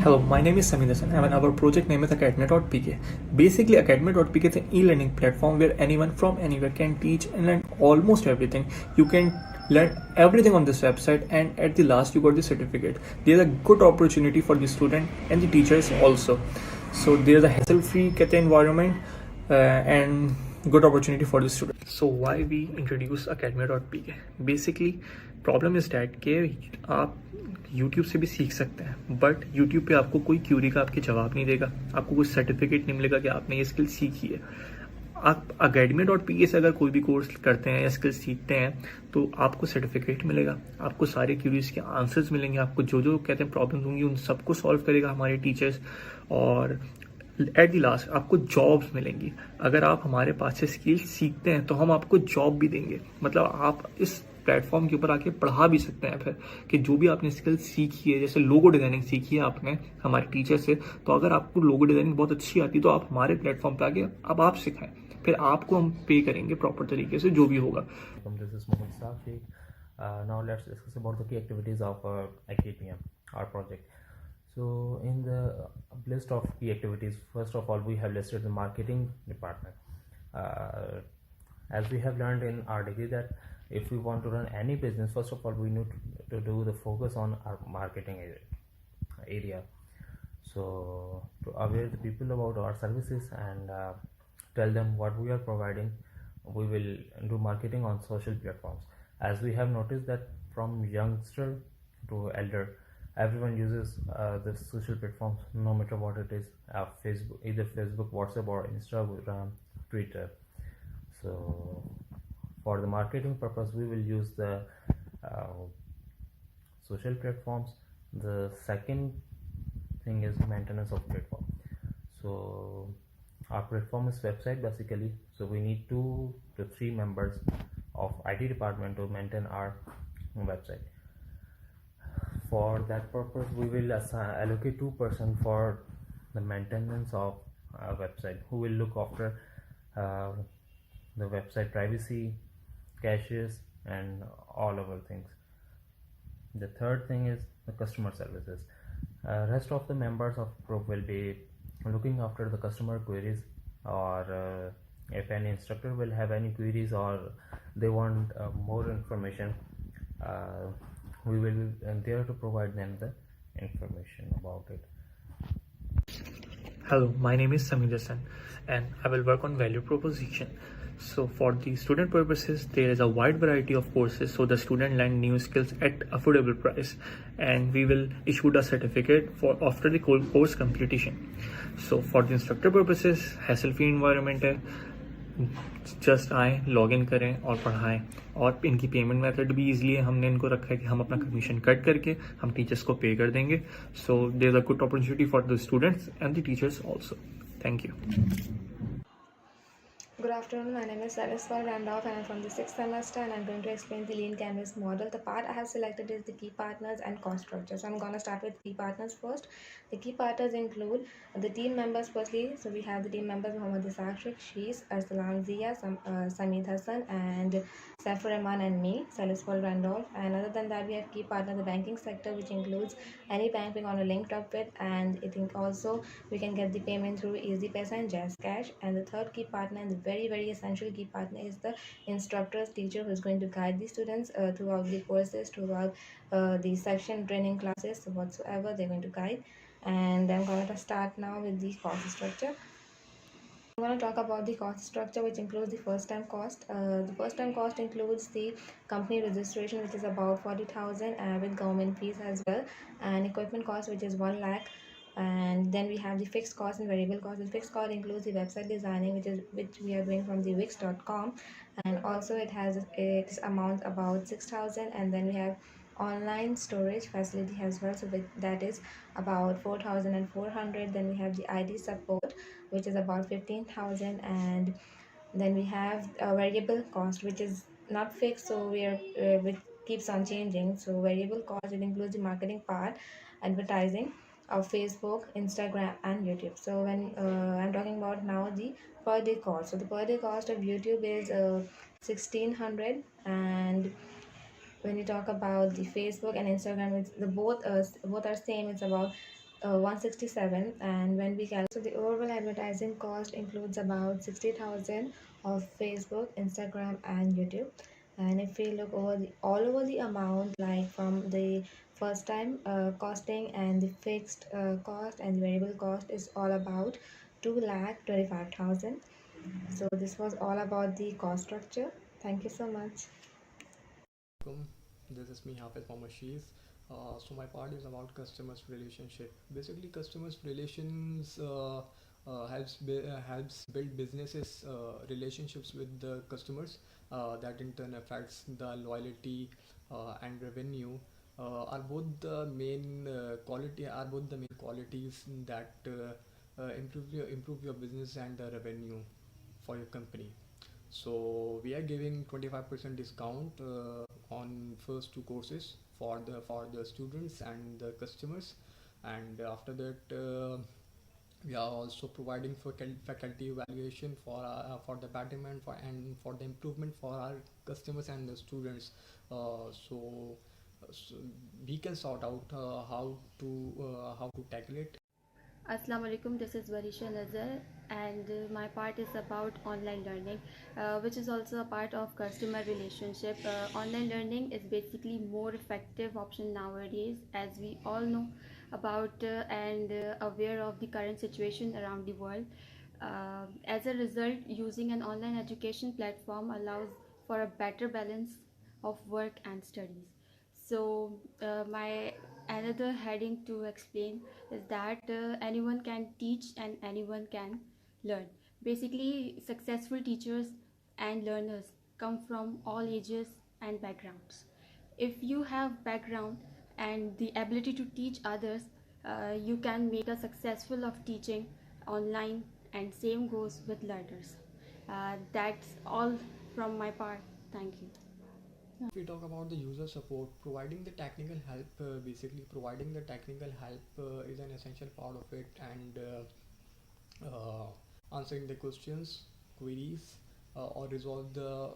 Hello, my name is Samir Hassan and our project name is Academy.pk. Basically, Academy.pk is an e-learning platform where anyone from anywhere can teach and learn almost everything. You can learn everything on this website, and at the last you got the certificate. There's a good opportunity for the student and the teachers also. So there's a hassle-free environment and good opportunity for the student. So why we introduce Academy.pk? Basically, problem is that कि आप YouTube से भी सीख सकते हैं, but YouTube पे आपको कोई क्यूरी का आपके जवाब नहीं देगा, आपको कोई सर्टिफिकेट नहीं मिलेगा कि आपने ये स्किल सीखी है. आप academy.pk से अगर कोई भी कोर्स करते हैं या स्किल सीखते हैं तो आपको सर्टिफिकेट मिलेगा, आपको सारे क्यूरीज के आंसर्स मिलेंगे, आपको जो जो कहते हैं प्रॉब्लम्स होंगी उन सबको सॉल्व करेगा हमारे टीचर्स, और एट द लास्ट आपको जॉब्स मिलेंगी. अगर आप हमारे पास से स्किल सीखते हैं तो हम आपको जॉब भी देंगे. मतलब आप इस प्लेटफॉर्म के ऊपर आके पढ़ा भी सकते हैं फिर कि जो भी आपने स्किल सीखी है, जैसे लोगो डिजाइनिंग सीखी है आपने हमारे टीचर से, तो अगर आपको लोगो डिजाइनिंग बहुत अच्छी आती है तो आप हमारे प्लेटफॉर्म पे आके अब आप सिखाएं, फिर आपको हम पे करेंगे प्रॉपर तरीके से जो भी होगा. This is Mohammed Safi. Now let's discuss about the key activities of academia, our project. So in the list of key activities, first of all we have listed the marketing department. As we have learned in our degree that if we want to run any business, first of all we need to do the focus on our marketing area. So to aware the people about our services and tell them what we are providing, we will do marketing on social platforms. As we have noticed that from youngster to elder, everyone uses the social platforms, no matter what it is, Facebook, either Facebook, WhatsApp or Instagram, Twitter. So for the marketing purpose we will use the social platforms. The second thing is maintenance of platform. So our platform is website basically, so we need 2 to 3 members of IT department to maintain our website. For that purpose we will allocate 2% for the maintenance of our website, who will look after the website privacy, caches and all other things. The third thing is the customer services. Rest of the members of group will be looking after the customer queries, or if any instructor will have any queries or they want more information, we will be there to provide them the information about it. Hello, my name is Samir Hassan and I will work on value proposition. So for the student purposes, there is a wide variety of courses, so the student learn new skills at affordable price, and we will issue a certificate for after the course completion. So for the instructor purposes, hassle-free environment है, just आए, log in करें और पढ़ाएं, और इनकी payment method भी easily हमने इनको रखा है कि हम अपना कमीशन कट करके हम टीचर्स को पे कर देंगे. So there is a good opportunity for the students and the teachers also. Thank you. Good afternoon, my name is Saraswat Randolph and I'm from the 6th semester, and I'm going to explain the lean canvas model. The part I have selected is the key partners and cost structure. So I'm going to start with key partners first. The key partners include the team members firstly. So we have the team members Mohammad Isakshik, Shees, Arsalan Zia, Samid Hassan and Saifur Rahman and me, Saraswat Randolph. And other than that, we have key partner the banking sector, which includes any bank we want to link up with, and I think also we can get the payment through EasyPaisa and Jazz Cash. And the third key partner and the very essential key partner is the instructor's teacher, who is going to guide the students throughout the courses, throughout the section training classes, so whatsoever they're going to guide. And I'm going to start now with the cost structure. I'm going to talk about the cost structure, which includes the first time cost. The first time cost includes the company registration, which is about 40,000 with government fees as well, and equipment cost, which is 1 lakh. And then we have the fixed cost and variable cost. The fixed cost includes the website designing, which we are doing from the wix.com, and also its amount about 6,000. And then we have online storage facility as well, so that is about 4,400. Then we have the ID support, which is about 15,000. And then we have a variable cost, which is not fixed, so which keeps on changing. So variable cost, it includes the marketing part, advertising of Facebook, Instagram and YouTube. So when I'm talking about now the per day cost, so the per day cost of YouTube is 1,600. And when you talk about the Facebook and Instagram, it's both are same, it's about 167, and when we calculate, so the overall advertising cost includes about 60,000 of Facebook, Instagram, and YouTube. And if we look over all over the amount, like from the first time costing and the fixed cost and the variable cost, is all about 2,25,000. So this was all about the cost structure. Thank you so much. Alaikum. This is me Hafiz Mohammed Shees. So my part is about customers relationship. Basically, customers relations helps build businesses relationships with the customers. That in turn affects the loyalty and revenue. Are both the main qualities that improve your business and the revenue for your company. So we are giving 25% discount on first two courses for the students and the customers, and after that we are also providing faculty evaluation for the betterment for the improvement for our customers and the students. So we can sort out how to tackle it. Assalamu alaikum, this is Varisha Nazar, and my part is about online learning, which is also a part of customer relationship. Online learning is basically more effective option nowadays, as we all know about and aware of the current situation around the world. As a result, using an online education platform allows for a better balance of work and studies. So my another heading to explain is that anyone can teach and anyone can learn. Basically, successful teachers and learners come from all ages and backgrounds. If you have background and the ability to teach others, you can make a successful of teaching online, and same goes with learners. That's all from my part. Thank you. If we talk about the user support, providing the technical help, basically providing the technical help is an essential part of it, and answering the questions, queries, or resolve the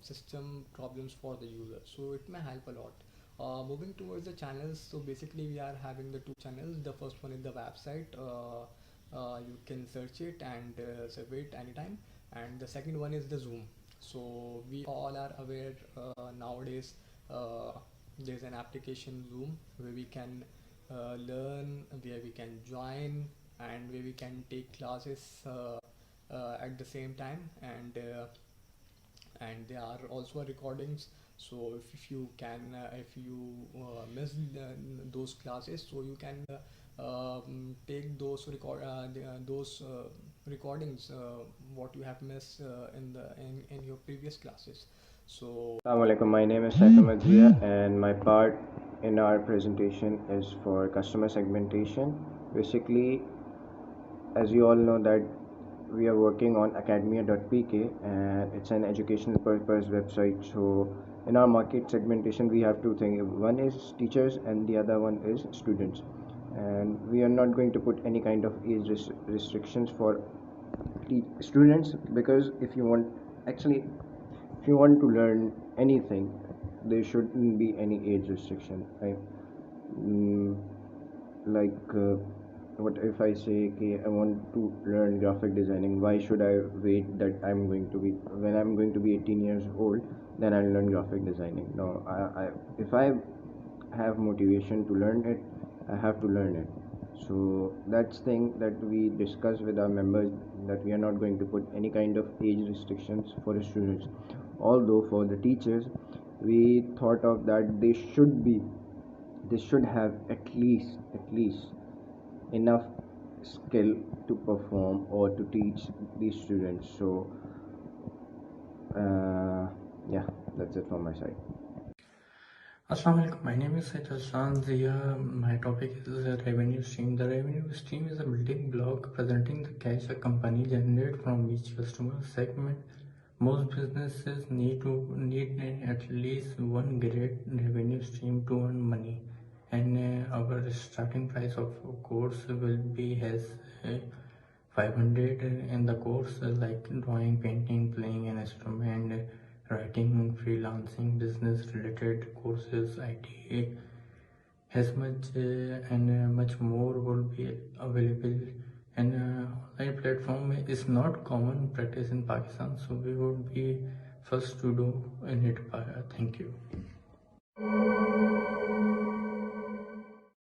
system problems for the user. So it may help a lot. Moving towards the channels, so basically we are having the two channels. The first one is the website. You can search it and save it anytime, and the second one is the Zoom. So we all are aware nowadays there's an application Zoom where we can learn, where we can join, and where we can take classes at the same time, and there are also recordings. So if you can if you miss those classes, so you can take those recordings what you have missed in your previous classes. So Assalamu alaikum. My name is Saif Ahmed Zia, and my part in our presentation is for customer segmentation. Basically, as you all know that we are working on academia.pk, and it's an educational purpose website. So in our market segmentation we have two things: one is teachers and the other one is students. And we are not going to put any kind of age restrictions for students, because if you want to learn anything, there shouldn't be any age restriction, right? mm, like what if I say, okay, I want to learn graphic designing, why should I wait that when I'm going to be 18 years old, then I'll learn graphic designing? No, if I have motivation to learn it, I have to learn it. So that's thing that we discuss with our members, that we are not going to put any kind of age restrictions for the students. Although for the teachers, we thought of that they should have at least enough skill to perform or to teach these students. So yeah, that's it from my side. Assalamu alaikum. My name is Said Hassan Zia. My topic is revenue stream. The revenue stream is a building block presenting the cash a company generates from each customer segment. Most businesses need at least one great revenue stream to earn money, and our starting price of course will be has 500 in the course, like drawing, painting, playing an instrument, writing, freelancing, business related courses, IT, as much and much more will be available, and online platform is not common practice in Pakistan, so we would be first to do in it. Thank you.